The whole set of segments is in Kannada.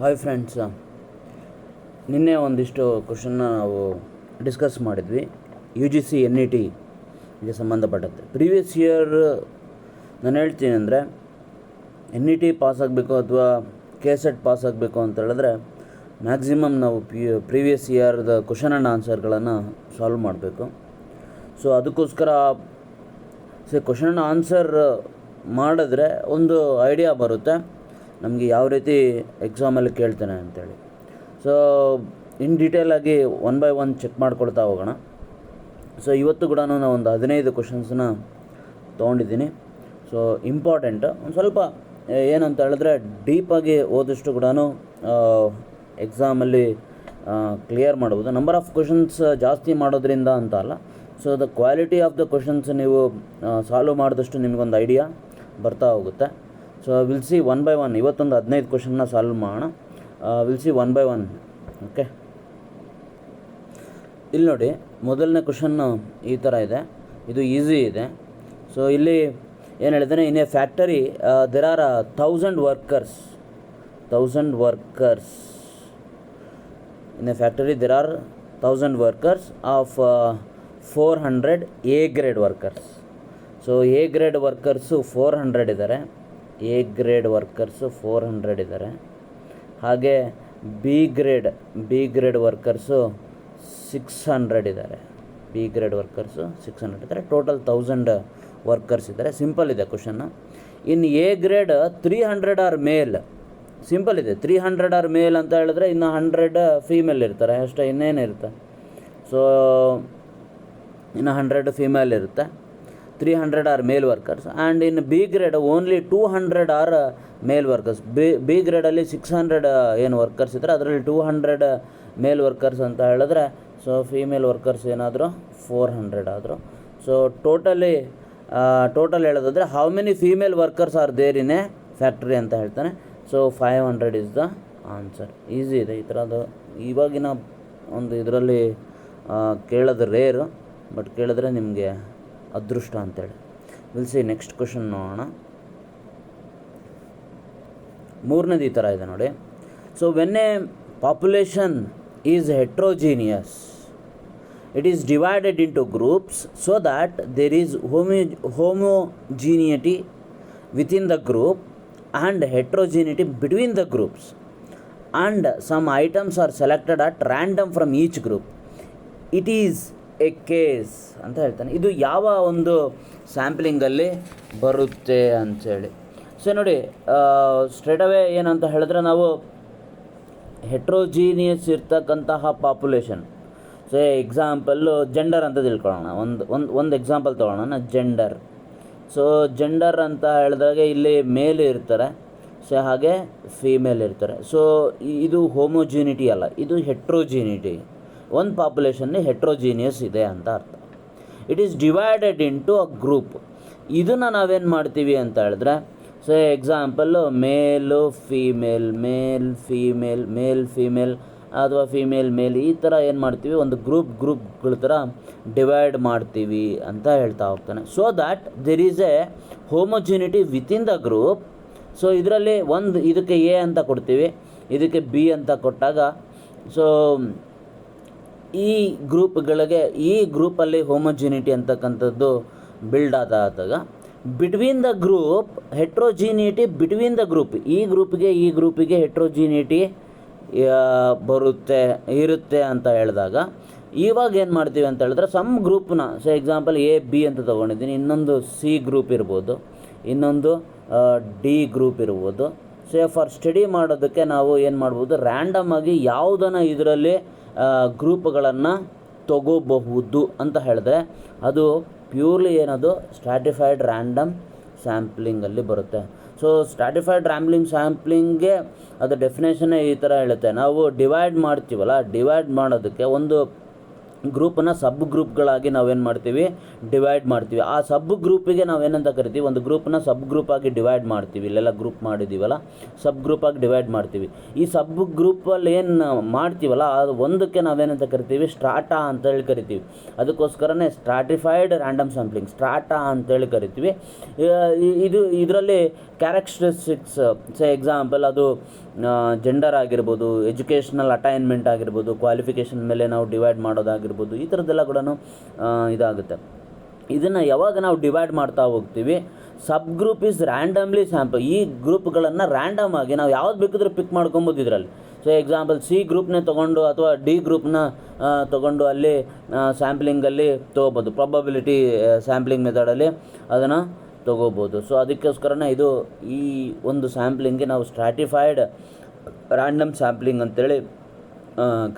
ಹಾಯ್ ಫ್ರೆಂಡ್ಸ್, ನಿನ್ನೆ ಒಂದಿಷ್ಟು ಕ್ವಶನ್ನ ನಾವು ಡಿಸ್ಕಸ್ ಮಾಡಿದ್ವಿ. U G C N E ಟಿಗೆ ಸಂಬಂಧಪಟ್ಟಂತೆ ಪ್ರೀವಿಯಸ್ ಇಯರ್ ನಾನು ಹೇಳ್ತೀನಿ ಅಂದರೆ ಎನ್ ಇ ಟಿ ಪಾಸ್ ಆಗಬೇಕು ಅಥವಾ ಕೆ ಸೆಟ್ ಪಾಸ್ ಆಗಬೇಕು ಅಂತ ಹೇಳಿದ್ರೆ ಮ್ಯಾಕ್ಸಿಮಮ್ ನಾವು ಪ್ರೀವಿಯಸ್ ಇಯರ್ದ ಕ್ವಶನ್ ಆ್ಯಂಡ್ ಆನ್ಸರ್ಗಳನ್ನು ಸಾಲ್ವ್ ಮಾಡಬೇಕು. ಸೊ ಅದಕ್ಕೋಸ್ಕರ ಕ್ವಶನ್ ಆ್ಯಂಡ್ ಆನ್ಸರ್ ಮಾಡಿದ್ರೆ ಒಂದು ಐಡಿಯಾ ಬರುತ್ತೆ ನಮಗೆ ಯಾವ ರೀತಿ ಎಕ್ಸಾಮಲ್ಲಿ ಕೇಳ್ತಾನೆ ಅಂಥೇಳಿ. ಸೊ ಇನ್ ಡೀಟೇಲಾಗಿ ಒನ್ ಬೈ ಒನ್ ಚೆಕ್ ಮಾಡ್ಕೊಳ್ತಾ ಹೋಗೋಣ. ಸೊ ಇವತ್ತು ಕೂಡ ನಾನು ಒಂದು 15 ಕ್ವಶನ್ಸನ್ನ ತೊಗೊಂಡಿದ್ದೀನಿ. ಸೊ ಇಂಪಾರ್ಟೆಂಟ್ ಒಂದು ಸ್ವಲ್ಪ ಏನಂತ ಹೇಳಿದ್ರೆ ಡೀಪಾಗಿ ಓದಷ್ಟು ಕೂಡ ಎಕ್ಸಾಮಲ್ಲಿ ಕ್ಲಿಯರ್ ಮಾಡ್ಬೋದು. ನಂಬರ್ ಆಫ್ ಕ್ವಶನ್ಸ್ ಜಾಸ್ತಿ ಮಾಡೋದ್ರಿಂದ ಅಂತ ಅಲ್ಲ, so the quality of the questions ನೀವು ಸಾಲ್ವ್ ಮಾಡಿದಷ್ಟು ನಿಮಗೊಂದು ಐಡಿಯಾ ಬರ್ತಾ ಹೋಗುತ್ತೆ. So will see one by one. ಇವತ್ತೊಂದು 15 ಕ್ವಶನ್ನ ಸಾಲ್ವ್ ಮಾಡೋಣ. Will see one by one. Okay, ಇಲ್ಲಿ ನೋಡಿ, ಮೊದಲನೇ ಕ್ವಶನ್ನು ಈ ಥರ ಇದೆ. ಇದು ಈಸಿ ಇದೆ. ಸೊ ಇಲ್ಲಿ ಏನು ಹೇಳಿದ್ದಾನೆ, in a factory there are 1000 workers. In a factory there are 1000 workers of 400 A grade workers. So A grade workers 400 ಇದ್ದಾರೆ. ಎ ಗ್ರೇಡ್ ವರ್ಕರ್ಸು 400 ಇದ್ದಾರೆ. ಹಾಗೆ ಬಿ ಗ್ರೇಡ್ ವರ್ಕರ್ಸು 600 ಇದ್ದಾರೆ. ಬಿ ಗ್ರೇಡ್ ವರ್ಕರ್ಸು 600 ಇದ್ದಾರೆ. ಟೋಟಲ್ 1000 ವರ್ಕರ್ಸ್ ಇದ್ದಾರೆ. ಸಿಂಪಲ್ ಇದೆ ಕ್ವಶನ್ನು. ಇನ್ನು A grade 300 are male. Simple ಇದೆ. 300 ಆರ್ ಮೇಲ್ ಅಂತ ಹೇಳಿದ್ರೆ ಇನ್ನು 100 ಫೀಮೇಲ್ ಇರ್ತಾರೆ ಅಷ್ಟೇ, ಇನ್ನೇನಿರುತ್ತೆ. ಸೊ ಇನ್ನು 100 ಫೀಮೇಲ್ ಇರುತ್ತೆ. 300 are male workers. And in B grade only 200 are male workers. B ಗ್ರೇಡಲ್ಲಿ 600 ಏನು ವರ್ಕರ್ಸ್ ಇದ್ದಾರೆ, ಅದರಲ್ಲಿ 200 ಮೇಲ್ ವರ್ಕರ್ಸ್ ಅಂತ ಹೇಳಿದ್ರೆ, ಸೊ ಫೀಮೇಲ್ ವರ್ಕರ್ಸ್ ಏನಾದರೂ 400 ಆದರು. ಸೊ ಟೋಟಲ್ ಹೇಳೋದಾದರೆ how many female workers are there in a factory ಅಂತ ಹೇಳ್ತಾನೆ. So 500 is the answer. Easy ಇದೆ. ಈ ಥರದ್ದು ಇವಾಗಿನ ಒಂದು ಇದರಲ್ಲಿ ಕೇಳೋದು ರೇರು, ಬಟ್ ಕೇಳಿದ್ರೆ ನಿಮಗೆ ಅದೃಷ್ಟ ಅಂತೇಳಿ. ವಿಲ್ ಸಿ ನೆಕ್ಸ್ಟ್ ಕ್ವಶನ್ ನೋಡೋಣ. ಮೂರನೇದು ಈ ಥರ ಇದೆ ನೋಡಿ. So when a population is heterogeneous, it is divided into groups so that there is homogeneity within the group and heterogeneity between the groups, and some items are selected at random from each group. It is a case ಅಂತ ಹೇಳ್ತಾನೆ. ಇದು ಯಾವ ಒಂದು ಸ್ಯಾಂಪ್ಲಿಂಗಲ್ಲಿ ಬರುತ್ತೆ ಅಂಥೇಳಿ. ಸೊ ನೋಡಿ, ಸ್ಟ್ರೇಟ್ ಅವೇ ಏನಂತ ಹೇಳಿದ್ರೆ ನಾವು ಹೆಟ್ರೋಜೀನಿಯಸ್ ಇರ್ತಕ್ಕಂತಹ ಪಾಪ್ಯುಲೇಷನ್. ಸೊ ಎಕ್ಸಾಂಪಲ್ಲು ಜೆಂಡರ್ ಅಂತ ತಿಳ್ಕೊಳ್ಳೋಣ. ಒಂದು ಎಕ್ಸಾಂಪಲ್ ತೊಗೊಳ್ಳೋಣ. ಜೆಂಡರ್. ಸೊ ಜೆಂಡರ್ ಅಂತ ಹೇಳಿದಾಗ ಇಲ್ಲಿ ಮೇಲ್ ಇರ್ತಾರೆ, ಸೊ ಹಾಗೆ ಫೀಮೇಲ್ ಇರ್ತಾರೆ. ಸೊ ಇದು ಹೋಮೋಜಿನಿಟಿ ಅಲ್ಲ, ಇದು ಹೆಟ್ರೋಜಿನಿಟಿ. ಒಂದು ಪಾಪ್ಯುಲೇಷನ್ನೇ ಹೆಟ್ರೋಜೀನಿಯಸ್ ಇದೆ ಅಂತ ಅರ್ಥ. It is divided into a group. ಇದನ್ನು ನಾವೇನು ಮಾಡ್ತೀವಿ ಅಂತ ಹೇಳಿದ್ರೆ, ಸೊ ಎಕ್ಸಾಂಪಲ್ಲು ಮೇಲು ಫೀಮೇಲ್, ಮೇಲ್ ಫೀಮೇಲ್ ಅಥವಾ ಫೀಮೇಲ್ ಮೇಲ್, ಈ ಥರ ಏನು ಮಾಡ್ತೀವಿ, ಒಂದು ಗ್ರೂಪ್ಗಳ ಥರ ಡಿವೈಡ್ ಮಾಡ್ತೀವಿ ಅಂತ ಹೇಳ್ತಾ ಹೋಗ್ತಾನೆ. So that there is a homogeneity within the group. So ಇದರಲ್ಲಿ ಇದಕ್ಕೆ ಎ ಅಂತ ಕೊಡ್ತೀವಿ, ಇದಕ್ಕೆ ಬಿ ಅಂತ ಕೊಟ್ಟಾಗ, ಸೊ ಈ ಗ್ರೂಪಲ್ಲಿ ಹೋಮೋಜಿನಿಟಿ ಅಂತಕ್ಕಂಥದ್ದು ಬಿಲ್ಡ್ ಆದಾಗ between the group heterogeneity between the group, ಈ ಗ್ರೂಪಿಗೆ ಹೆಟ್ರೋಜಿನಿಟಿ ಇರುತ್ತೆ ಅಂತ ಹೇಳಿದಾಗ, ಇವಾಗ ಏನು ಮಾಡ್ತೀವಿ ಅಂತ ಹೇಳಿದ್ರೆ ಸಮ್ ಗ್ರೂಪ್ನ, ಸೊ ಎಕ್ಸಾಂಪಲ್ ಎ ಬಿ ಅಂತ ತೊಗೊಂಡಿದ್ದೀನಿ, ಇನ್ನೊಂದು ಸಿ ಗ್ರೂಪ್ ಇರ್ಬೋದು, ಇನ್ನೊಂದು ಡಿ ಗ್ರೂಪ್ ಇರ್ಬೋದು. ಸೊ ಫಾರ್ ಸ್ಟಡಿ ಮಾಡೋದಕ್ಕೆ ನಾವು ಏನು ಮಾಡ್ಬೋದು, ರ್ಯಾಂಡಮ್ ಆಗಿ ಯಾವುದನ್ನು ಇದರಲ್ಲಿ ಗ್ರೂಪ್ಗಳನ್ನು ತಗೋಬಹುದು ಅಂತ ಹೇಳಿದ್ರೆ ಅದು ಪ್ಯೂರ್ಲಿ ಏನದು ಸ್ಟ್ರಾಟಿಫೈಡ್ ರ್ಯಾಂಡಮ್ ಸ್ಯಾಂಪ್ಲಿಂಗಲ್ಲಿ ಬರುತ್ತೆ. ಸೊ ಸ್ಟ್ರಾಟಿಫೈಡ್ ರ್ಯಾಂಡಮ್ ಸ್ಯಾಂಪ್ಲಿಂಗ್ಗೆ ಅದು ಡೆಫಿನೇಷನ್ನೇ ಈ ಥರ ಹೇಳುತ್ತೆ. ನಾವು ಡಿವೈಡ್ ಮಾಡ್ತೀವಲ್ಲ, ಡಿವೈಡ್ ಮಾಡೋದಕ್ಕೆ ಒಂದು ಗ್ರೂಪನ್ನು ಸಬ್ ಗ್ರೂಪ್ಗಳಾಗಿ ನಾವೇನು ಮಾಡ್ತೀವಿ, ಡಿವೈಡ್ ಮಾಡ್ತೀವಿ. ಆ ಸಬ್ ಗ್ರೂಪಿಗೆ ನಾವೇನಂತ ಕರಿತೀವಿ, ಒಂದು ಗ್ರೂಪನ್ನ ಸಬ್ ಗ್ರೂಪಾಗಿ ಡಿವೈಡ್ ಮಾಡ್ತೀವಿ. ಇಲ್ಲೆಲ್ಲ ಗ್ರೂಪ್ ಮಾಡಿದ್ದೀವಲ್ಲ, ಸಬ್ ಗ್ರೂಪಾಗಿ ಡಿವೈಡ್ ಮಾಡ್ತೀವಿ. ಈ ಸಬ್ ಗ್ರೂಪಲ್ಲಿ ಏನು ಮಾಡ್ತೀವಲ್ಲ, ಅದು ಒಂದಕ್ಕೆ ನಾವೇನಂತ ಕರಿತೀವಿ, ಸ್ಟ್ರಾಟಾ ಅಂತೇಳಿ ಕರಿತೀವಿ. ಅದಕ್ಕೋಸ್ಕರನೇ ಸ್ಟ್ರಾಟಿಫೈಡ್ ರ್ಯಾಂಡಮ್ ಸ್ಯಾಂಪ್ಲಿಂಗ್, ಸ್ಟ್ರಾಟಾ ಅಂತೇಳಿ ಕರಿತೀವಿ. ಇದರಲ್ಲಿ ಕ್ಯಾರೆಕ್ಟರಿಸ್ಟಿಕ್ಸ್, ಎಕ್ಸಾಂಪಲ್ ಅದು ಜೆಂಡರ್ ಆಗಿರ್ಬೋದು, ಎಜುಕೇಷ್ನಲ್ ಅಟೈನ್ಮೆಂಟ್ ಆಗಿರ್ಬೋದು, ಕ್ವಾಲಿಫಿಕೇಷನ್ ಮೇಲೆ ನಾವು ಡಿವೈಡ್ ಮಾಡೋದಾಗಿರ್ಬೋದು, ಈ ಥರದ್ದೆಲ್ಲ ಕೂಡ ಇದಾಗುತ್ತೆ. ಇದನ್ನು ಯಾವಾಗ ನಾವು ಡಿವೈಡ್ ಮಾಡ್ತಾ ಹೋಗ್ತೀವಿ, ಸಬ್ ಗ್ರೂಪ್ ಈಸ್ ರ್ಯಾಂಡಮ್ಲಿ ಸ್ಯಾಂಪಲ್. ಈ ಗ್ರೂಪ್ಗಳನ್ನು ರ್ಯಾಂಡಮ್ ಆಗಿ ನಾವು ಯಾವ್ದು ಬೇಕಿದ್ರೂ ಪಿಕ್ ಮಾಡ್ಕೊಬೋದು ಇದರಲ್ಲಿ. ಸೊ ಎಕ್ಸಾಂಪಲ್ ಸಿ ಗ್ರೂಪ್ನೇ ತೊಗೊಂಡು ಅಥವಾ ಡಿ ಗ್ರೂಪ್ನ ತೊಗೊಂಡು ಅಲ್ಲಿ ಸ್ಯಾಂಪ್ಲಿಂಗಲ್ಲಿ ತೊಗೋಬೋದು, ಪ್ರಾಬಬಿಲಿಟಿ ಸ್ಯಾಂಪ್ಲಿಂಗ್ ಮೆಥಡಲ್ಲಿ ಅದನ್ನು ತೊಗೋಬೋದು. ಸೊ ಅದಕ್ಕೋಸ್ಕರನೇ ಇದು ಈ ಒಂದು ಸ್ಯಾಂಪ್ಲಿಂಗ್ಗೆ ನಾವು ಸ್ಟ್ರಾಟಿಫೈಡ್ ರ್ಯಾಂಡಮ್ ಸ್ಯಾಂಪ್ಲಿಂಗ್ ಅಂತೇಳಿ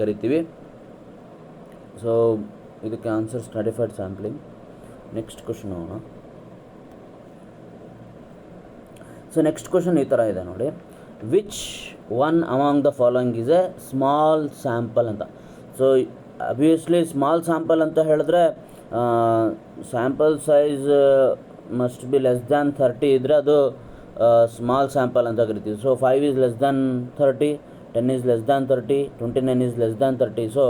ಕರಿತೀವಿ. ಸೊ ಇದಕ್ಕೆ answer stratified sampling. Next question ಹೋಗೋಣ. ಸೊ ನೆಕ್ಸ್ಟ್ ಕ್ವಶನ್ ಈ ಥರ ಇದೆ ನೋಡಿ, which one among the following is A small sample ಅಂತ. ಸೊ ಅಬ್ವಿಯಸ್ಲಿ ಸ್ಮಾಲ್ ಸ್ಯಾಂಪಲ್ ಅಂತ ಹೇಳಿದ್ರೆ sample size must be less than 30 ಇದ್ದರೆ ಅದು ಸ್ಮಾಲ್ ಸ್ಯಾಂಪಲ್ ಅಂತ ಕರಿತೀವಿ. So 5 is less than 30, 10 is less than 30, 29 is less than 30. So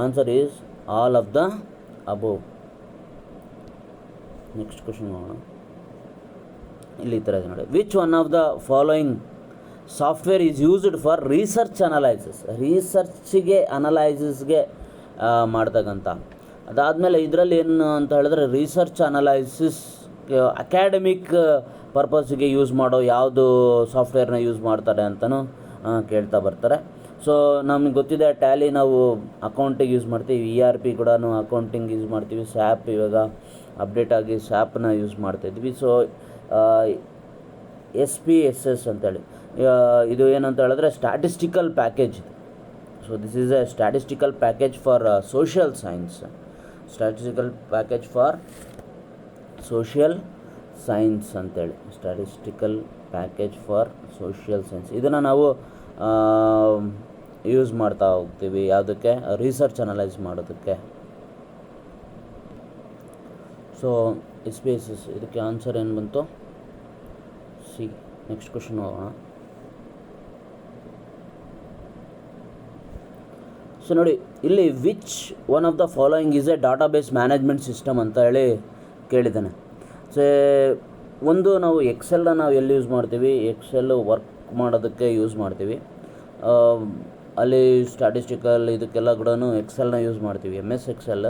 answer is all of the above. Next question ನೋಡೋಣ. ಇಲ್ಲಿ ಈ ಥರ ಇದೆ ನೋಡಿ, which one of the following software is used for research analysis. ರಿಸರ್ಚಿಗೆ ಅನಲೈಸಿಸ್ಗೆ ಮಾಡ್ತಕ್ಕಂಥ. ಅದಾದಮೇಲೆ ಇದರಲ್ಲಿ ಏನು ಅಂತ ಹೇಳಿದ್ರೆ ರಿಸರ್ಚ್ ಅನಲೈಸಿಸ್ ಅಕಾಡೆಮಿಕ್ ಪರ್ಪಸ್ಸಿಗೆ ಯೂಸ್ ಮಾಡೋ ಯಾವುದು ಸಾಫ್ಟ್ವೇರ್ನ ಯೂಸ್ ಮಾಡ್ತಾರೆ ಅಂತಲೂ ಕೇಳ್ತಾ ಬರ್ತಾರೆ. ಸೊ ನಮಗೆ ಗೊತ್ತಿದೆ ಟ್ಯಾಲಿ ನಾವು ಅಕೌಂಟಿಗೆ ಯೂಸ್ ಮಾಡ್ತೀವಿ, ERP ಕೂಡ ಅಕೌಂಟಿಂಗ್ ಯೂಸ್ ಮಾಡ್ತೀವಿ, ಸ್ಯಾಪ್ ಇವಾಗ ಅಪ್ಡೇಟ್ ಆಗಿ ಸ್ಯಾಪ್ನ ಯೂಸ್ ಮಾಡ್ತಾಯಿದ್ವಿ. ಸೊ SPSS ಅಂತೇಳಿ ಇದು ಏನಂತ ಹೇಳಿದ್ರೆ statistical package. So this is a statistical package for social science. Statistical package for social science ಅಂತೇಳಿ, statistical package for social science. ಇದನ್ನು ನಾವು ಯೂಸ್ ಮಾಡ್ತಾ ಹೋಗ್ತೀವಿ ಯಾವುದಕ್ಕೆ, ರಿಸರ್ಚ್ ಅನಲೈಸ್ ಮಾಡೋದಕ್ಕೆ. ಸೊ SPSS ಇದಕ್ಕೆ ಆನ್ಸರ್ ಏನು ಬಂತು, ಸಿ. ನೆಕ್ಸ್ಟ್ ಕ್ವಶನ್ ಹೋಗೋಣ. ಸೊ ನೋಡಿ ಇಲ್ಲಿ which one of the following is A database management system ಅಂತ ಹೇಳಿ ಕೇಳಿದ್ದಾನೆ. ಸೊ ಒಂದು ನಾವು ಎಕ್ಸೆಲ್ನ ನಾವು ಎಲ್ಲಿ ಯೂಸ್ ಮಾಡ್ತೀವಿ, ಎಕ್ಸೆಲ್ ವರ್ಕ್ ಮಾಡೋದಕ್ಕೆ ಯೂಸ್ ಮಾಡ್ತೀವಿ. ಅಲ್ಲಿ ಸ್ಟ್ಯಾಟಿಸ್ಟಿಕಲ್ ಇದಕ್ಕೆಲ್ಲ ಕೂಡ ಎಕ್ಸೆಲ್ನ ಯೂಸ್ ಮಾಡ್ತೀವಿ, MS Excel.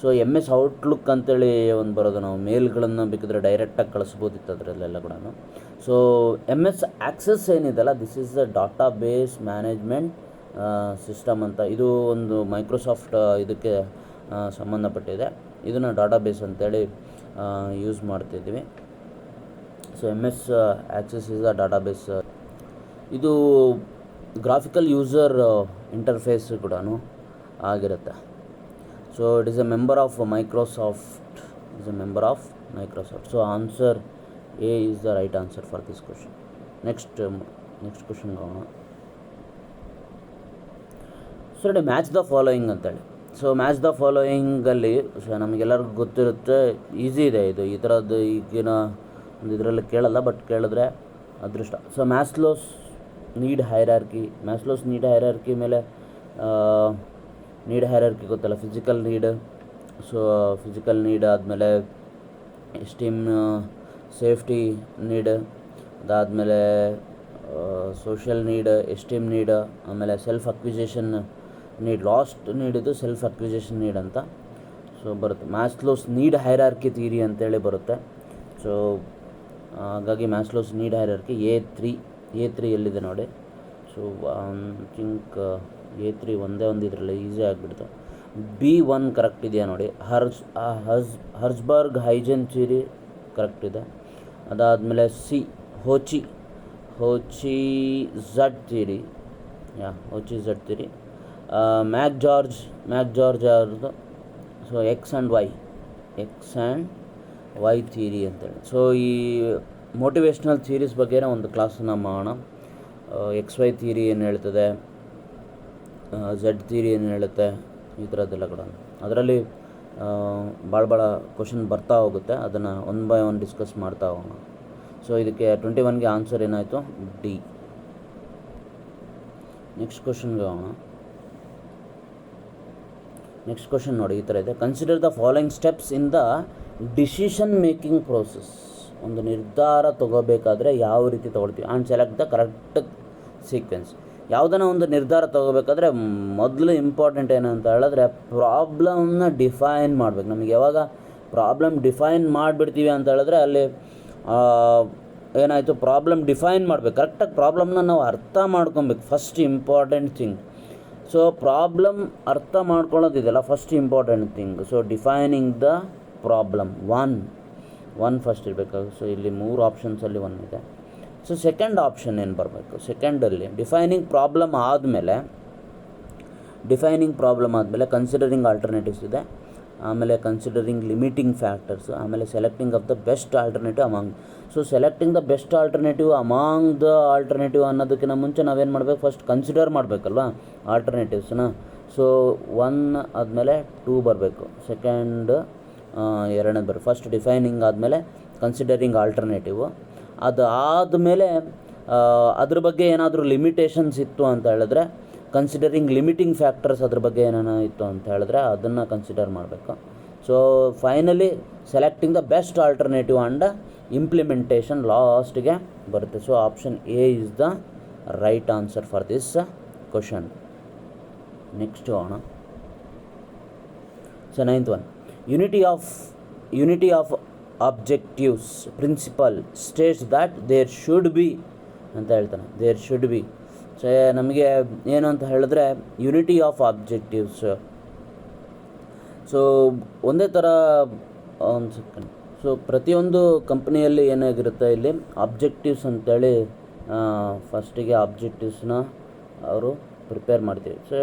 So MS Outlook ಅಂತೇಳಿ ಒಂದು ಬರೋದು, ನಾವು ಮೇಲ್ಗಳನ್ನು ಬೇಕಿದ್ರೆ ಡೈರೆಕ್ಟಾಗಿ ಕಳಿಸ್ಬೋದಿತ್ತು ಅದರಲ್ಲೆಲ್ಲ ಕೂಡ. ಸೊ MS ಆಕ್ಸೆಸ್ ಏನಿದೆಲ್ಲ, this is the database management system ಅಂತ. ಇದು ಒಂದು ಮೈಕ್ರೋಸಾಫ್ಟ್ ಇದಕ್ಕೆ ಸಂಬಂಧಪಟ್ಟಿದೆ. ಇದನ್ನು ಡಾಟಾ ಬೇಸ್ ಅಂತೇಳಿ ಯೂಸ್ ಮಾಡ್ತಿದ್ವಿ. So MS access is the database. ಇದು ಗ್ರಾಫಿಕಲ್ ಯೂಸರ್ ಇಂಟರ್ಫೇಸ್ ಕೂಡ ಆಗಿರುತ್ತೆ. So it is a member of Microsoft. So answer A is the right answer for this question. Next question ಹೋಗೋಣ. ಸೊ ನೋಡಿ ಮ್ಯಾಚ್ ದ ಫಾಲೋಯಿಂಗ್ ಅಂತೇಳಿ. ಸೊ ಮ್ಯಾಚ್ ದ ಫಾಲೋಯಿಂಗಲ್ಲಿ ನಮಗೆಲ್ಲರಿಗೂ ಗೊತ್ತಿರುತ್ತೆ, ಈಸಿ ಇದೆ ಇದು. ಈ ಥರದ್ದು ಈಗಿನ ಒಂದು ಇದರಲ್ಲಿ ಕೇಳಲ್ಲ, ಬಟ್ ಕೇಳಿದ್ರೆ ಅದೃಷ್ಟ. ಸೊ ಮ್ಯಾಸ್ಲೋಸ್ ನೀಡ್ ಹೈರಾರ್ಕಿ ಮೇಲೆ ನೀಡ್ ಹೈರಾರ್ಕಿ ಗೊತ್ತಲ್ಲ, physical need. So physical need ಆದಮೇಲೆ ಎಸ್ಟೀಮ್ ಸೇಫ್ಟಿ ನೀಡ್, ಅದಾದಮೇಲೆ ಸೋಷಿಯಲ್ ನೀಡ್, ಎಸ್ಟೀಮ್ ನೀಡ್, ಆಮೇಲೆ self acquisition need. Last need ಇದು ಸೆಲ್ಫ್ ಅಕ್ವಿಜೇಷನ್ ನೀಡ್ ಅಂತ. ಸೊ ಬರುತ್ತೆ ಮ್ಯಾಸ್ಲೋಸ್ ನೀಡ್ ಹೈರಾರ್ಕಿ ಥಿಯರಿ ಅಂತೇಳಿ ಬರುತ್ತೆ. ಸೊ ಹಾಗಾಗಿ ಮ್ಯಾಸ್ಲೋಸ್ ನೀಡ್ ಹೈರಾರ್ಕಿ A3 ಎಲ್ಲಿದೆ ನೋಡಿ. ಸೊ ಥಿಂಕ್ A3 ಒಂದೇ ಒಂದು ಇದರಲ್ಲಿ ಈಸಿ ಆಗಿಬಿಡ್ತು. B1 ಕರೆಕ್ಟ್ ಇದೆಯಾ ನೋಡಿ. ಹರ್ಸ್ಬರ್ಗ್ ಹೈಜೆನ್ ಥಿಯರಿ ಕರೆಕ್ಟ್ ಇದೆ. ಅದಾದಮೇಲೆ C ಹೋಚಿ ಝಡ್ ಥಿಯರಿ, ಮ್ಯಾಕ್ ಜಾರ್ಜ್ ಅವ್ರದ್ದು. So X and Y theory ಅಂತೇಳಿ. ಸೊ ಈ ಮೋಟಿವೇಶ್ನಲ್ ಥಿಯರೀಸ್ ಬಗ್ಗೆ ಒಂದು ಕ್ಲಾಸನ್ನು ಮಾಡೋಣ. XY ಥಿಯರಿ ಏನು ಹೇಳ್ತದೆ, Z ಥಿಯರಿ ಏನು ಹೇಳುತ್ತೆ, ಈ ಥರದ್ದೆಲ್ಲ ಕೂಡ ಅದರಲ್ಲಿ ಭಾಳ ಕ್ವಶನ್ ಬರ್ತಾ ಹೋಗುತ್ತೆ. ಅದನ್ನು 1 by 1 ಡಿಸ್ಕಸ್ ಮಾಡ್ತಾ ಹೋಗೋಣ. ಸೊ ಇದಕ್ಕೆ 21ಗೆ ಆನ್ಸರ್ ಏನಾಯಿತು, D. ನೆಕ್ಸ್ಟ್ ಕ್ವಶನ್ಗೆ ಹೋಗೋಣ. ನೆಕ್ಸ್ಟ್ ಕ್ವಶನ್ ನೋಡಿ ಈ ಥರ ಇದೆ, consider the following steps in the decision making process. ಒಂದು ನಿರ್ಧಾರ ತೊಗೋಬೇಕಾದ್ರೆ ಯಾವ ರೀತಿ ತೊಗೊಳ್ತೀವಿ, and select the correct sequence. ಯಾವುದನ್ನ ಒಂದು ನಿರ್ಧಾರ ತೊಗೋಬೇಕಾದ್ರೆ ಮೊದಲು ಇಂಪಾರ್ಟೆಂಟ್ ಏನು ಅಂತ ಹೇಳಿದ್ರೆ ಪ್ರಾಬ್ಲಮ್ನ ಡಿಫೈನ್ ಮಾಡಬೇಕು. ನಮಗೆ ಯಾವಾಗ ಪ್ರಾಬ್ಲಮ್ ಡಿಫೈನ್ ಮಾಡಿಬಿಡ್ತೀವಿ ಅಂತ ಹೇಳಿದ್ರೆ ಅಲ್ಲಿ ಏನಾಯಿತು, ಪ್ರಾಬ್ಲಮ್ ಡಿಫೈನ್ ಮಾಡಬೇಕು, ಕರೆಕ್ಟಾಗಿ ಪ್ರಾಬ್ಲಮ್ನ ನಾವು ಅರ್ಥ ಮಾಡ್ಕೊಬೇಕು, first important thing. So problem ಅರ್ಥ ಮಾಡ್ಕೊಳ್ಳೋದಿದೆಯಲ್ಲ first important thing. So defining the problem one first ಇರಬೇಕು. ಸೊ ಇಲ್ಲಿ 3 ಆಪ್ಷನ್ಸಲ್ಲಿ 1 ಇದೆ. ಸೊ ಸೆಕೆಂಡ್ ಆಪ್ಷನ್ ಏನು ಬರಬೇಕು, ಸೆಕೆಂಡಲ್ಲಿ ಡಿಫೈನಿಂಗ್ ಪ್ರಾಬ್ಲಮ್ ಆದಮೇಲೆ ಕನ್ಸಿಡರಿಂಗ್ ಆಲ್ಟರ್ನೇಟಿವ್ಸ್ ಇದೆ, ಆಮೇಲೆ ಕನ್ಸಿಡರಿಂಗ್ ಲಿಮಿಟಿಂಗ್ ಫ್ಯಾಕ್ಟರ್ಸ್, ಆಮೇಲೆ selecting of the best alternative among. So selecting the best alternative among the alternative ಅನ್ನೋದಕ್ಕಿಂತ ಮುಂಚೆ ನಾವೇನು ಮಾಡಬೇಕು, ಫಸ್ಟ್ ಕನ್ಸಿಡರ್ ಮಾಡಬೇಕಲ್ವ ಆಲ್ಟರ್ನೇಟಿವ್ಸ್ನ. ಸೊ 1 ಆದಮೇಲೆ 2 ಬರಬೇಕು, ಸೆಕೆಂಡ್ 2ನೇ ಬರಬೇಕು. ಫಸ್ಟ್ ಡಿಫೈನಿಂಗ್ ಆದಮೇಲೆ ಕನ್ಸಿಡರಿಂಗ್ ಆಲ್ಟರ್ನೇಟಿವ್, ಅದಾದಮೇಲೆ ಅದ್ರ ಬಗ್ಗೆ ಏನಾದರೂ ಲಿಮಿಟೇಷನ್ಸ್ ಇತ್ತು ಅಂತ ಹೇಳಿದ್ರೆ ಕನ್ಸಿಡರಿಂಗ್ ಲಿಮಿಟಿಂಗ್ ಫ್ಯಾಕ್ಟರ್ಸ್, ಅದ್ರ ಬಗ್ಗೆ ಏನೇನೋ ಇತ್ತು ಅಂತ ಹೇಳಿದ್ರೆ ಅದನ್ನು ಕನ್ಸಿಡರ್ ಮಾಡಬೇಕು. So finally selecting the best alternative and implementation ಲಾಸ್ಟ್ಗೆ ಬರುತ್ತೆ. So option A is the right answer for this question. Next ಹೋಗೋಣ. So 9th one, unity of objectives principle states that there should be ಅಂತ ಹೇಳ್ತಾನೆ. There should B. ಸೊ ನಮಗೆ ಏನು ಅಂತ ಹೇಳಿದ್ರೆ ಯೂನಿಟಿ ಆಫ್ ಆಬ್ಜೆಕ್ಟಿವ್ಸ್. ಸೊ ಒಂದೇ ಥರ ಒಂದು ಸೆಕೆಂಡ್. ಸೊ ಪ್ರತಿಯೊಂದು ಕಂಪ್ನಿಯಲ್ಲಿ ಏನಾಗಿರುತ್ತೆ, ಇಲ್ಲಿ ಆಬ್ಜೆಕ್ಟಿವ್ಸ್ ಅಂತೇಳಿ ಫಸ್ಟಿಗೆ ಆಬ್ಜೆಕ್ಟಿವ್ಸ್ನ ಅವರು ಪ್ರಿಪೇರ್ ಮಾಡ್ತೀವಿ. ಸೊ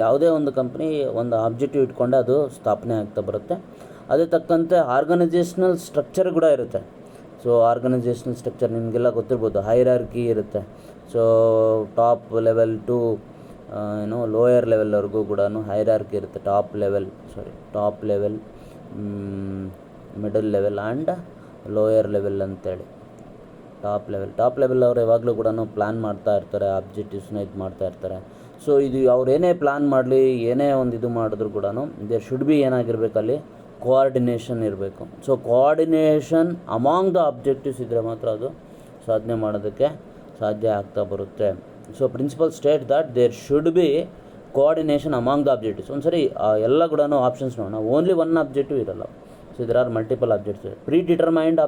ಯಾವುದೇ ಒಂದು ಕಂಪ್ನಿ ಒಂದು ಆಬ್ಜೆಕ್ಟಿವ್ ಇಟ್ಕೊಂಡೆ ಅದು ಸ್ಥಾಪನೆ ಆಗ್ತಾ ಬರುತ್ತೆ. ಅದೇ ತಕ್ಕಂತೆ ಆರ್ಗನೈಜೇಷ್ನಲ್ ಸ್ಟ್ರಕ್ಚರ್ ಕೂಡ ಇರುತ್ತೆ. ಸೊ ಆರ್ಗನೈಜೇಷ್ನಲ್ ಸ್ಟ್ರಕ್ಚರ್ ನಿಮಗೆಲ್ಲ ಗೊತ್ತಿರ್ಬೋದು, ಹೈರಾರ್ಕಿ ಇರುತ್ತೆ. So top level to lower ಲೆವೆಲ್ವರೆಗೂ ಕೂಡ ಹೈರಾರ್ಕಿ ಇರುತ್ತೆ. Top level middle level and lower level ಅಂತೇಳಿ. ಟಾಪ್ ಲೆವೆಲ್ ಅವ್ರು ಯಾವಾಗಲೂ ಕೂಡ ಪ್ಲ್ಯಾನ್ ಮಾಡ್ತಾ ಇರ್ತಾರೆ, ಆಬ್ಜೆಕ್ಟಿವ್ಸ್ನ ಇದು ಮಾಡ್ತಾ ಇರ್ತಾರೆ. ಸೊ ಇದು ಅವ್ರು ಏನೇ ಪ್ಲ್ಯಾನ್ ಮಾಡಲಿ, ಏನೇ ಒಂದು ಇದು ಮಾಡಿದ್ರು ಕೂಡ ದೇರ್ ಶುಡ್ ಬಿ ಏನಾಗಿರ್ಬೇಕು, ಅಲ್ಲಿ ಕೋಆರ್ಡಿನೇಷನ್ ಇರಬೇಕು. So coordination among the objectives ಇದ್ದರೆ ಮಾತ್ರ ಅದು ಸಾಧನೆ ಮಾಡೋದಕ್ಕೆ ಸಾಧ್ಯ ಆಗ್ತಾ ಬರುತ್ತೆ. So principle state that there should be coordination among the objectives. ಒಂದು ಸರಿ ಎಲ್ಲ ಕೂಡ ಆಪ್ಷನ್ಸ್ ನೋಡೋಣ. ಓನ್ಲಿ 1 ಆಬ್ಜೆಕ್ಟಿವ್ ಇರಲ್ಲ. ಸೊ ಇದರ are multiple objectives. Predetermined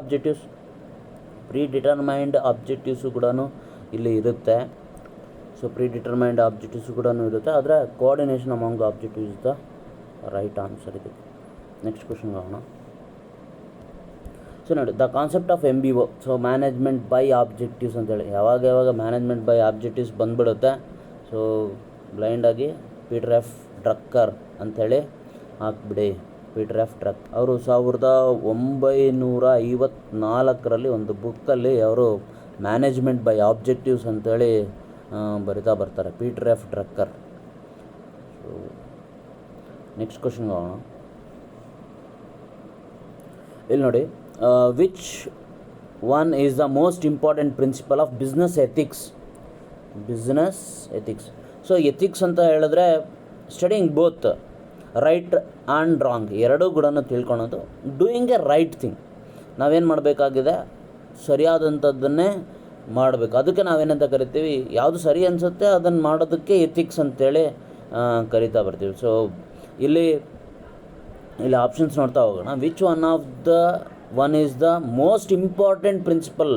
objectives ಕೂಡ ಇಲ್ಲಿ ಇರುತ್ತೆ. ಸೊ ಪ್ರೀಡಿಟರ್ಮೈನ್ಡ್ ಆಬ್ಜೆಕ್ಟಿವ್ಸು ಕೂಡ ಇರುತ್ತೆ, ಆದರೆ coordination among the objective is the right answer ಇದಕ್ಕೆ. ನೆಕ್ಸ್ಟ್ ಕ್ವಶನ್ ಹೋಗೋಣ. ಸೊ ನೋಡಿ, the concept of MBO. So management by objectives ಅಂತೇಳಿ ಯಾವಾಗ ಮ್ಯಾನೇಜ್ಮೆಂಟ್ ಬೈ ಆಬ್ಜೆಕ್ಟಿವ್ಸ್ ಬಂದುಬಿಡುತ್ತೆ, ಸೊ ಬ್ಲೈಂಡಾಗಿ ಪೀಟರ್ ಎಫ್ ಡ್ರಕ್ಕರ್ ಅಂಥೇಳಿ ಹಾಕ್ಬಿಡಿ. ಪೀಟರ್ ಎಫ್ ಡ್ರಕ್ ಅವರು 1954ರಲ್ಲಿ ಒಂದು ಬುಕ್ಕಲ್ಲಿ ಅವರು ಮ್ಯಾನೇಜ್ಮೆಂಟ್ ಬೈ ಆಬ್ಜೆಕ್ಟಿವ್ಸ್ ಅಂತೇಳಿ ಬರಿತಾ ಬರ್ತಾರೆ, Peter F Drucker. So next ಕ್ವಶನ್ಗೆ ಹೋಗೋಣ. ಇಲ್ಲಿ ನೋಡಿ, which one is the most important principle of business ethics. So ethics ಅಂತ ಹೇಳಿದ್ರೆ studying both right and wrong ಎರಡೂ ಕೂಡ ತಿಳ್ಕೊಳೋದು. ಡೂಯಿಂಗ್ ಎ ರೈಟ್ ಥಿಂಗ್, ನಾವೇನು ಮಾಡಬೇಕಾಗಿದೆ, ಸರಿಯಾದಂಥದ್ದನ್ನೇ ಮಾಡಬೇಕು. ಅದಕ್ಕೆ ನಾವೇನಂತ ಕರಿತೀವಿ, ಯಾವುದು ಸರಿ ಅನಿಸುತ್ತೆ ಅದನ್ನು ಮಾಡೋದಕ್ಕೆ ಎಥಿಕ್ಸ್ ಅಂತೇಳಿ ಕರಿತಾ ಬರ್ತೀವಿ. ಸೊ ಇಲ್ಲಿ ಆಪ್ಷನ್ಸ್ ನೋಡ್ತಾ ಹೋಗೋಣ. Which one is the most important principle,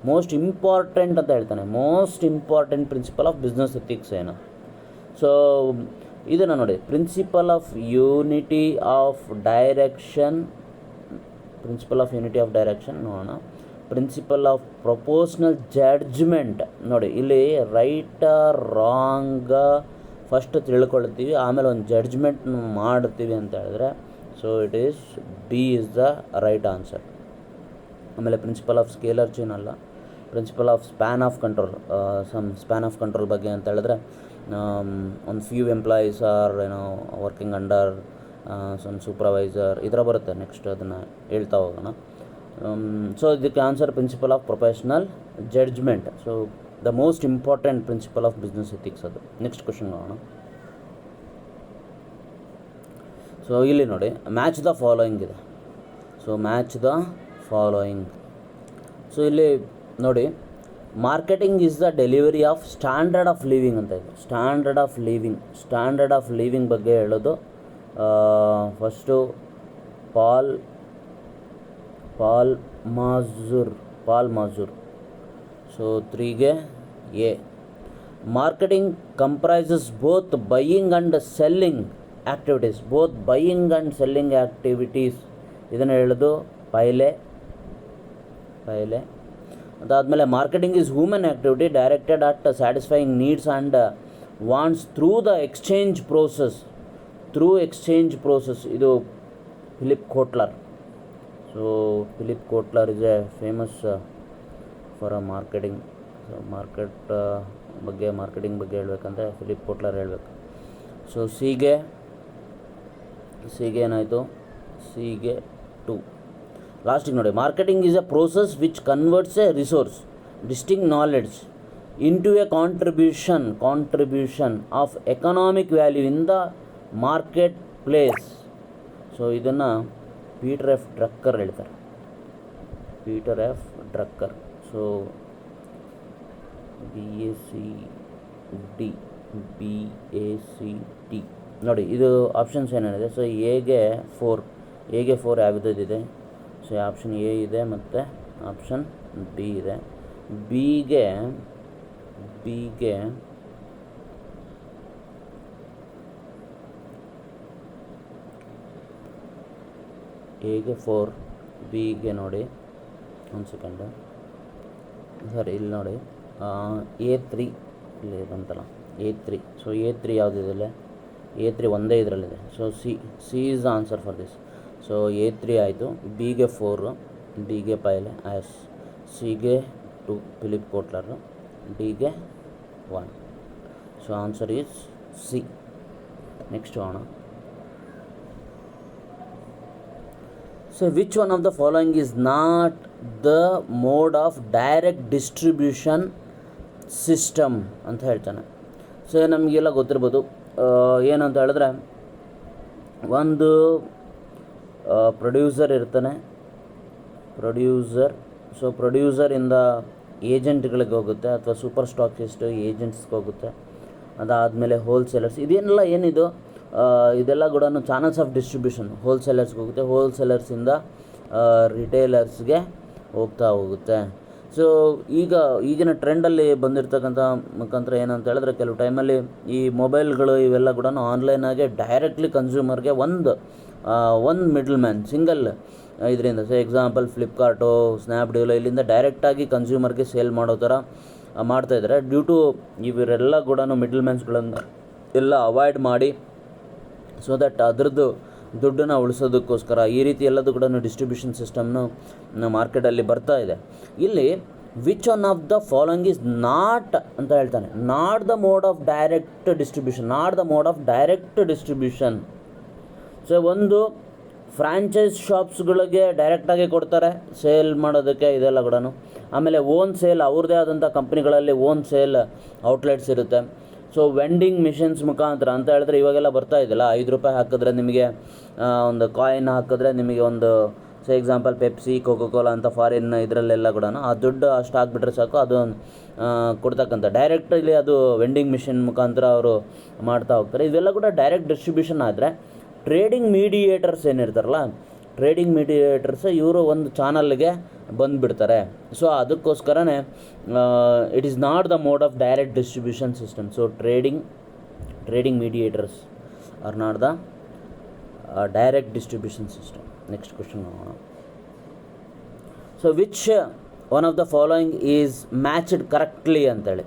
most important ಅಂತ ಹೇಳ್ತಾನೆ, most important principle of business ethics ಏನು? ಸೊ ಇದನ್ನು ನೋಡಿ, principle of unity of direction ನೋಡೋಣ. ಪ್ರಿನ್ಸಿಪಲ್ ಆಫ್ ಪ್ರೊಪೋರ್ಷನಲ್ ಜಡ್ಜ್ಮೆಂಟ್ ನೋಡಿ, ಇಲ್ಲಿ ರೈಟ್ ರಾಂಗ್ ಫಸ್ಟ್ ತಿಳ್ಕೊಳ್ತೀವಿ, ಆಮೇಲೆ ಒಂದು ಜಡ್ಜ್ಮೆಂಟ್ ಮಾಡ್ತೀವಿ ಅಂತ ಹೇಳಿದ್ರೆ, so it is B is the right answer. ಆಮೇಲೆ ಪ್ರಿನ್ಸಿಪಲ್ ಆಫ್ ಸ್ಕೇಲರ್ ಚೈನ್ ಅಲ್ಲ, principle of span of control ಬಗ್ಗೆ ಅಂತ ಹೇಳಿದ್ರೆ, ಒಂದು few employees are working under some supervisor ಈ ಥರ ಬರುತ್ತೆ. ನೆಕ್ಸ್ಟ್ ಅದನ್ನು ಹೇಳ್ತಾ ಹೋಗೋಣ. ಸೊ ಇದಕ್ಕೆ answer principle of professional judgement. So the most important principle of business ethics ಅದು. ನೆಕ್ಸ್ಟ್ ಕ್ವಶನ್ ನೋಡೋಣ. ಸೊ ಇಲ್ಲಿ ನೋಡಿ, ಮ್ಯಾಚ್ ದ ಫಾಲೋಯಿಂಗ್ ಇದೆ. So match the following. So ಇಲ್ಲಿ ನೋಡಿ, marketing is the delivery of standard of living ಅಂತ ಇದೆ. ಸ್ಟ್ಯಾಂಡರ್ಡ್ ಆಫ್ ಲಿವಿಂಗ್ ಬಗ್ಗೆ ಹೇಳೋದು. First Paul Mazur. ಸೊ 3ಗೆ A. Marketing comprises both buying and selling activities. ಇದನ್ನು ಹೇಳೋದು ಪೈಲೆ. ಅದಾದಮೇಲೆ marketing is human activity directed at satisfying needs and wants through exchange process. ಇದು Philip Kotler. So Philip Kotler is a famous for a marketing. So marketing ಬಗ್ಗೆ ಹೇಳಬೇಕಂದ್ರೆ ಫಿಲಿಪ್ ಕೋಟ್ಲರ್ ಹೇಳಬೇಕು. ಸೊ ಸಿಗೆ ಏನಾಯಿತು? ಸಿಗೆ 2. ಲಾಸ್ಟಿಗೆ ನೋಡಿ, marketing is A process which converts A resource distinct knowledge into A contribution of economic value in the market place. So ಇದನ್ನು ಪೀಟರ್ ಎಫ್ ಡ್ರಕ್ಕರ್ ಹೇಳ್ತಾರೆ. ಸೊ BACD ನೋಡಿ, ಇದು ಆಪ್ಷನ್ಸ್ ಏನೇನಿದೆ. ಸೊ ಎಗೆ 4 ಯಾವುದಿದೆ? ಸೊ ಆಪ್ಷನ್ ಎ ಇದೆ ಮತ್ತು ಆಪ್ಷನ್ ಬಿ ಇದೆ. ಬಿಗೆ ಎಗೆ 4, ಬಿಗೆ ನೋಡಿ, ಒಂದು ಸೆಕೆಂಡು, ಸರಿ ಇಲ್ಲಿ ನೋಡಿ, A3 ಇಲ್ಲಿ ಬಂತಲ್ಲ, A3. ಸೊ A3 ಯಾವುದಿದೆ? A3 ಒಂದೇ ಇದರಲ್ಲಿದೆ. So C is the answer for this. So A3 ಆಯಿತು. ಬಿಗೆ 4, ಡಿಗೆ ಪೈಲೆ, ಸಿಗೆ 2 ಫಿಲಿಪ್ ಕೋಟ್ಲರ್, ಡಿಗೆ 1. So answer is C. Next ಹೋಗೋಣ. So which one of the following is not the mode of direct distribution system ಅಂತ ಹೇಳ್ತಾನೆ. ಸೊ ನಮಗೆಲ್ಲ ಗೊತ್ತಿರ್ಬೋದು. ಏನಂತ ಹೇಳಿದ್ರೆ, ಒಂದು ಪ್ರೊಡ್ಯೂಸರ್ ಇರ್ತಾನೆ. ಸೊ ಪ್ರೊಡ್ಯೂಸರಿಂದ ಏಜೆಂಟ್ಗಳಿಗೆ ಹೋಗುತ್ತೆ, ಅಥವಾ ಸೂಪರ್ ಸ್ಟಾಕಿಸ್ಟ್ ಏಜೆಂಟ್ಸ್ಗೆ ಹೋಗುತ್ತೆ. ಅದಾದಮೇಲೆ ಹೋಲ್ಸೇಲರ್ಸ್. ಇದೇನೆಲ್ಲ ಏನಿದು, ಇದೆಲ್ಲ ಕೂಡ ಚಾನಲ್ಸ್ ಆಫ್ ಡಿಸ್ಟ್ರಿಬ್ಯೂಷನ್. ಹೋಲ್ಸೇಲರ್ಸ್ಗೆ ಹೋಗುತ್ತೆ, ಹೋಲ್ಸೇಲರ್ಸಿಂದ ರಿಟೇಲರ್ಸ್ಗೆ ಹೋಗುತ್ತೆ. ಸೊ ಈಗಿನ ಟ್ರೆಂಡಲ್ಲಿ ಬಂದಿರತಕ್ಕಂಥ ಮುಖಾಂತರ ಏನಂತ ಹೇಳಿದ್ರೆ, ಕೆಲವು ಟೈಮಲ್ಲಿ ಈ ಮೊಬೈಲ್ಗಳು ಇವೆಲ್ಲ ಕೂಡ ಆನ್ಲೈನಾಗೆ ಡೈರೆಕ್ಟ್ಲಿ ಕನ್ಸ್ಯೂಮರ್ಗೆ ಒಂದು ಮಿಡಲ್ ಮ್ಯಾನ್ ಸಿಂಗಲ್ ಇದರಿಂದ. ಸೊ ಎಕ್ಸಾಂಪಲ್ ಫ್ಲಿಪ್ಕಾರ್ಟು, ಸ್ನ್ಯಾಪ್ಡೀಲು, ಇಲ್ಲಿಂದ ಡೈರೆಕ್ಟಾಗಿ ಕನ್ಸ್ಯೂಮರ್ಗೆ ಸೇಲ್ ಮಾಡೋ ಥರ ಮಾಡ್ತಾಯಿದ್ದಾರೆ. ಡ್ಯೂ ಟು ಇವರೆಲ್ಲ ಕೂಡ ಮಿಡಲ್ ಮ್ಯಾನ್ಸ್ಗಳನ್ನು ಎಲ್ಲ ಅವಾಯ್ಡ್ ಮಾಡಿ, ಸೊ ದಟ್ ಅದರದ್ದು ದುಡ್ಡನ್ನು ಉಳಿಸೋದಕ್ಕೋಸ್ಕರ ಈ ರೀತಿ ಎಲ್ಲದೂ ಕೂಡ ಡಿಸ್ಟ್ರಿಬ್ಯೂಷನ್ ಸಿಸ್ಟಮ್ನು ಮಾರ್ಕೆಟಲ್ಲಿ ಬರ್ತಾ ಇದೆ. ಇಲ್ಲಿ which one of the following is not ಅಂತ ಹೇಳ್ತಾನೆ. Not the mode of direct distribution. So ಒಂದು ಫ್ರ್ಯಾಂಚೈಸ್ ಶಾಪ್ಸ್ಗಳಿಗೆ ಡೈರೆಕ್ಟಾಗಿ ಕೊಡ್ತಾರೆ ಸೇಲ್ ಮಾಡೋದಕ್ಕೆ, ಇದೆಲ್ಲ ಕೂಡ. ಆಮೇಲೆ ಓನ್ ಸೇಲ್, ಅವ್ರದ್ದೇ ಆದಂಥ ಕಂಪ್ನಿಗಳಲ್ಲಿ ಓನ್ ಸೇಲ್ ಔಟ್ಲೆಟ್ಸ್ ಇರುತ್ತೆ. ಸೊ ವೆಂಡಿಂಗ್ ಮಿಷನ್ಸ್ ಮುಖಾಂತರ ಅಂತ ಹೇಳಿದ್ರೆ ಇವಾಗೆಲ್ಲ ಬರ್ತಾ ಇದೆಯಲ್ಲ, ₹5 ಹಾಕಿದ್ರೆ ನಿಮಗೆ ಒಂದು ಕಾಯಿನ್ ಹಾಕಿದ್ರೆ ನಿಮಗೆ ಒಂದು, ಸೊ ಎಕ್ಸಾಂಪಲ್ ಪೆಪ್ಸಿ, ಕೋಕೋಕೋಲಾ ಅಂತ ಫಾರಿನ್ ಇದರಲ್ಲೆಲ್ಲ ಕೂಡ ಆ ದುಡ್ಡು ಅಷ್ಟು ಹಾಕ್ಬಿಟ್ರೆ ಸಾಕು, ಅದು ಕೊಡ್ತಕ್ಕಂಥ ಡೈರೆಕ್ಟಲ್ಲಿ ಅದು ವೆಂಡಿಂಗ್ ಮಿಷನ್ ಮುಖಾಂತರ ಅವರು ಮಾಡ್ತಾ ಹೋಗ್ತಾರೆ. ಇದೆಲ್ಲ ಕೂಡ ಡೈರೆಕ್ಟ್ ಡಿಸ್ಟ್ರಿಬ್ಯೂಷನ್. ಆದರೆ ಟ್ರೇಡಿಂಗ್ ಮೀಡಿಯೇಟರ್ಸ್ ಏನಿರ್ತಾರಲ್ಲ, ಇವರು ಒಂದು ಚಾನಲ್ಗೆ ಬಂದುಬಿಡ್ತಾರೆ. ಸೊ ಅದಕ್ಕೋಸ್ಕರನೇ it is not the mode of direct distribution system. So trading mediators are not the direct distribution system. Next question ನೋಡೋಣ. So which one of the following is matched correctly ಅಂತೇಳಿ.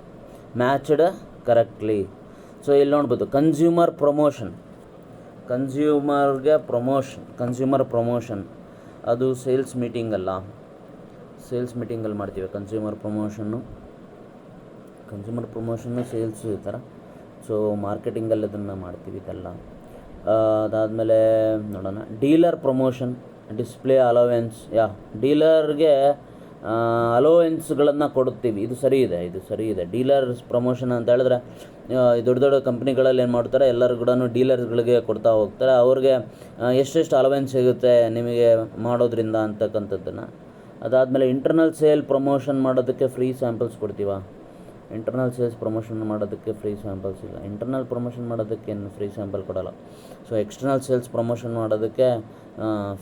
ಸೊ ಇಲ್ಲಿ ನೋಡ್ಬೋದು, ಕನ್ಸ್ಯೂಮರ್ ಪ್ರಮೋಷನ್ ಅದು ಸೇಲ್ಸ್ ಮೀಟಿಂಗಲ್ಲಿ ಮಾಡ್ತೀವಿ. ಕನ್ಸ್ಯೂಮರ್ ಪ್ರಮೋಷನ್ನು ಸೇಲ್ಸ್ ಈ ಥರ. ಸೊ ಮಾರ್ಕೆಟಿಂಗಲ್ಲಿ ಅದನ್ನು ಮಾಡ್ತೀವಿ ಇದೆಲ್ಲ. ಅದಾದಮೇಲೆ ನೋಡೋಣ, ಡೀಲರ್ ಪ್ರಮೋಷನ್, ಡಿಸ್ಪ್ಲೇ ಅಲೋವೆನ್ಸ್. ಡೀಲರ್ಗೆ ಅಲೋವೆನ್ಸ್ಗಳನ್ನು ಕೊಡುತ್ತೀವಿ. ಇದು ಸರಿ ಇದೆ. ಡೀಲರ್ಸ್ ಪ್ರಮೋಷನ್ ಅಂತ ಹೇಳಿದ್ರೆ ದೊಡ್ಡ ಕಂಪ್ನಿಗಳಲ್ಲಿ ಏನು ಮಾಡ್ತಾರೆ, ಎಲ್ಲರೂ ಕೂಡ ಡೀಲರ್ಸ್ಗಳಿಗೆ ಕೊಡ್ತಾ ಹೋಗ್ತಾರೆ. ಅವ್ರಿಗೆ ಎಷ್ಟೆಷ್ಟು ಅಲೋವೆನ್ಸ್ ಸಿಗುತ್ತೆ ನಿಮಗೆ ಮಾಡೋದ್ರಿಂದ ಅಂತಕ್ಕಂಥದ್ದನ್ನು. ಅದಾದಮೇಲೆ ಇಂಟರ್ನಲ್ ಸೇಲ್ ಪ್ರಮೋಷನ್ ಮಾಡೋದಕ್ಕೆ ಫ್ರೀ ಸ್ಯಾಂಪಲ್ಸ್ ಕೊಡ್ತೀವ? ಇಂಟರ್ನಲ್ ಸೇಲ್ಸ್ ಪ್ರಮೋಷನ್ ಮಾಡೋದಕ್ಕೆ ಫ್ರೀ ಸ್ಯಾಂಪಲ್ಸ್ ಇಲ್ಲ. ಇಂಟರ್ನಲ್ ಪ್ರಮೋಷನ್ ಮಾಡೋದಕ್ಕೆ ಏನು ಫ್ರೀ ಸ್ಯಾಂಪಲ್ ಕೊಡೋಲ್ಲ. ಸೊ ಎಕ್ಸ್ಟರ್ನಲ್ ಸೇಲ್ಸ್ ಪ್ರಮೋಷನ್ ಮಾಡೋದಕ್ಕೆ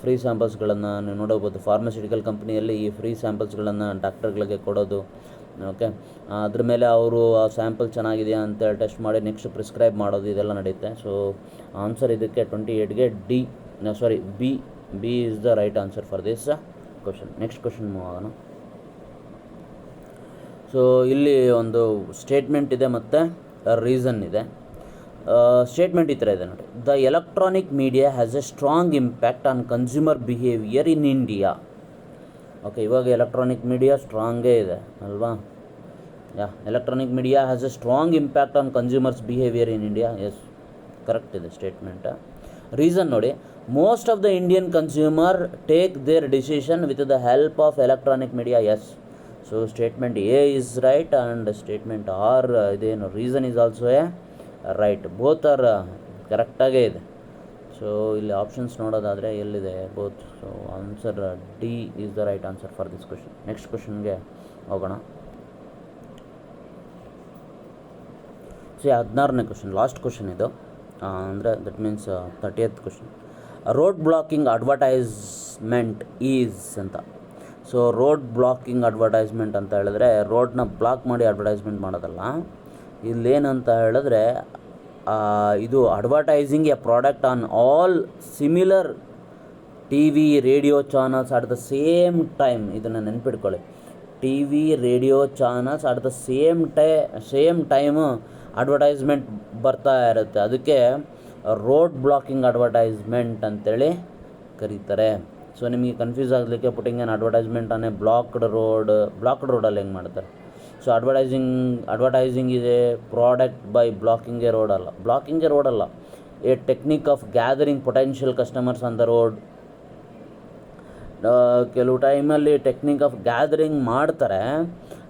ಫ್ರೀ ಸ್ಯಾಂಪಲ್ಸ್ಗಳನ್ನು ನೀವು ನೋಡಬಹುದು. ಫಾರ್ಮಸ್ಯೂಟಿಕಲ್ ಕಂಪ್ನಿಯಲ್ಲಿ ಈ ಫ್ರೀ ಸ್ಯಾಂಪಲ್ಸ್ಗಳನ್ನು ಡಾಕ್ಟರ್ಗಳಿಗೆ ಕೊಡೋದು. ಓಕೆ, ಅದ್ರ ಮೇಲೆ ಅವರು ಆ ಸ್ಯಾಂಪಲ್ ಚೆನ್ನಾಗಿದೆಯಾ ಅಂತೇಳಿ ಟೆಸ್ಟ್ ಮಾಡಿ ನೆಕ್ಸ್ಟ್ ಪ್ರಿಸ್ಕ್ರೈಬ್ ಮಾಡೋದು, ಇದೆಲ್ಲ ನಡೆಯುತ್ತೆ. ಸೊ ಆನ್ಸರ್ ಇದಕ್ಕೆ 28ಗೆ D, sorry B is the right answer for this question. Next question move ಆಗೋಣ. ಸೊ ಇಲ್ಲಿ ಒಂದು ಸ್ಟೇಟ್ಮೆಂಟ್ ಇದೆ ಮತ್ತು ರೀಸನ್ ಇದೆ. ಸ್ಟೇಟ್ಮೆಂಟ್ ಈ ಥರ ಇದೆ ನೋಡಿ. The electronic media has a strong impact on consumer behaviour in India. Okay, ಇವಾಗ ಎಲೆಕ್ಟ್ರಾನಿಕ್ ಮೀಡಿಯಾ ಸ್ಟ್ರಾಂಗೇ ಇದೆ ಅಲ್ವಾ? Electronic media has a strong impact on consumers behaviour in India. Yes, correct ಇದೆ ಸ್ಟೇಟ್ಮೆಂಟ್. ರೀಸನ್ ನೋಡಿ, most of the Indian consumer take their decision with the help of electronic media. Yes, so statement A is right and statement R ಇದೇನು reason is also a right. Both are ಕರೆಕ್ಟಾಗೇ ಇದೆ. ಸೊ ಇಲ್ಲಿ ಆಪ್ಷನ್ಸ್ ನೋಡೋದಾದರೆ ಎಲ್ಲಿದೆ both. So answer D is the right answer for this question. Next ಕ್ವಶನ್ಗೆ ಹೋಗೋಣ. ಸೊ 16ನೇ ಕ್ವಶನ್, ಲಾಸ್ಟ್ ಕ್ವಶನ್ ಇದು. ಅಂದರೆ that means 30th question. Road blocking advertisement is ಅಂತ. ಸೊ ರೋಡ್ ಬ್ಲಾಕಿಂಗ್ ಅಡ್ವರ್ಟೈಸ್ಮೆಂಟ್ ಅಂತ ಹೇಳಿದ್ರೆ ರೋಡ್ನ ಬ್ಲಾಕ್ ಮಾಡಿ ಅಡ್ವರ್ಟೈಸ್ಮೆಂಟ್ ಮಾಡೋದಲ್ಲ. ಇಲ್ಲೇನಂತ ಹೇಳಿದ್ರೆ ಇದು advertising a product on all similar T V radio channels at the same time. ಇದನ್ನು ನೆನ್ಪಿಟ್ಕೊಳ್ಳಿ, T V radio channels at the same time advertisement ಬರ್ತಾ ಇರುತ್ತೆ. ಅದಕ್ಕೆ ರೋಡ್ ಬ್ಲಾಕಿಂಗ್ ಅಡ್ವರ್ಟೈಸ್ಮೆಂಟ್ ಅಂತೇಳಿ ಕರೀತಾರೆ. ಸೊ ನಿಮಗೆ ಕನ್ಫ್ಯೂಸ್ ಆಗಲಿಕ್ಕೆ putting on advertisement on a blocked ರೋಡಲ್ಲಿ ಹೆಂಗೆ ಮಾಡ್ತಾರೆ? ಸೊ ಅಡ್ವರ್ಟೈಸಿಂಗ್ ಇದೆ product by blocking a road ಅಲ್ಲ, a technique of gathering potential customers on the road. ಕೆಲವು ಟೈಮಲ್ಲಿ ಟೆಕ್ನಿಕ್ ಆಫ್ ಗ್ಯಾದರಿಂಗ್ ಮಾಡ್ತಾರೆ,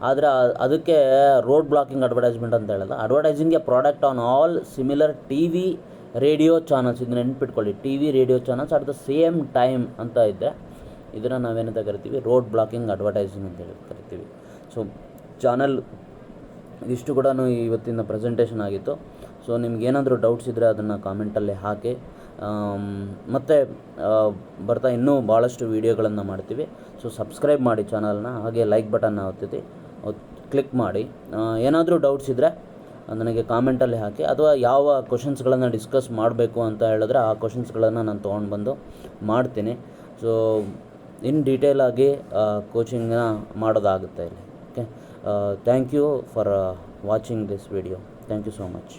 ಆದರೆ ಅದಕ್ಕೆ ರೋಡ್ ಬ್ಲಾಕಿಂಗ್ ಅಡ್ವರ್ಟೈಸ್ಮೆಂಟ್ ಅಂತ ಹೇಳಲ್ಲ. Advertising a product on all similar T V radio channels, ಇದನ್ನ ನೆನ್ಪಿಟ್ಕೊಳ್ಳಿ, T V radio channels at the same time ಅಂತ ಇದೆ. ಇದನ್ನು ನಾವೇನಂತ ಕರಿತೀವಿ? ರೋಡ್ ಬ್ಲಾಕಿಂಗ್ ಅಡ್ವರ್ಟೈಸಿಂಗ್ ಅಂತ ಹೇಳಿ ಕರಿತೀವಿ. ಸೊ ಚಾನಲ್ ಇಷ್ಟು ಕೂಡ ಇವತ್ತಿನ ಪ್ರೆಸೆಂಟೇಷನ್ ಆಗಿತ್ತು. ಸೊ ನಿಮ್ಗೇನಾದರೂ ಡೌಟ್ಸ್ ಇದ್ದರೆ ಅದನ್ನು ಕಾಮೆಂಟಲ್ಲಿ ಹಾಕಿ. ಮತ್ತು ಬರ್ತಾ ಇನ್ನೂ ಭಾಳಷ್ಟು ವೀಡಿಯೋಗಳನ್ನು ಮಾಡ್ತೀವಿ. ಸೊ ಸಬ್ಸ್ಕ್ರೈಬ್ ಮಾಡಿ ಚಾನಲ್ನ, ಹಾಗೆ ಲೈಕ್ ಬಟನ್ನ ಕ್ಲಿಕ್ ಮಾಡಿ. ಏನಾದರೂ ಡೌಟ್ಸ್ ಇದ್ದರೆ ನನಗೆ ಕಾಮೆಂಟಲ್ಲಿ ಹಾಕಿ, ಅಥವಾ ಯಾವ ಕ್ವಶನ್ಸ್ಗಳನ್ನು ಡಿಸ್ಕಸ್ ಮಾಡಬೇಕು ಅಂತ ಹೇಳಿದ್ರೆ ಆ ಕ್ವಶನ್ಸ್ಗಳನ್ನು ನಾನು ತೊಗೊಂಡು ಬಂದು ಮಾಡ್ತೀನಿ. ಸೊ ಇನ್ ಡೀಟೇಲಾಗಿ ಕೋಚಿಂಗ್ನ ಮಾಡೋದಾಗುತ್ತೆ ಇಲ್ಲಿ. Okay, thank you for watching this video. Thank you so much.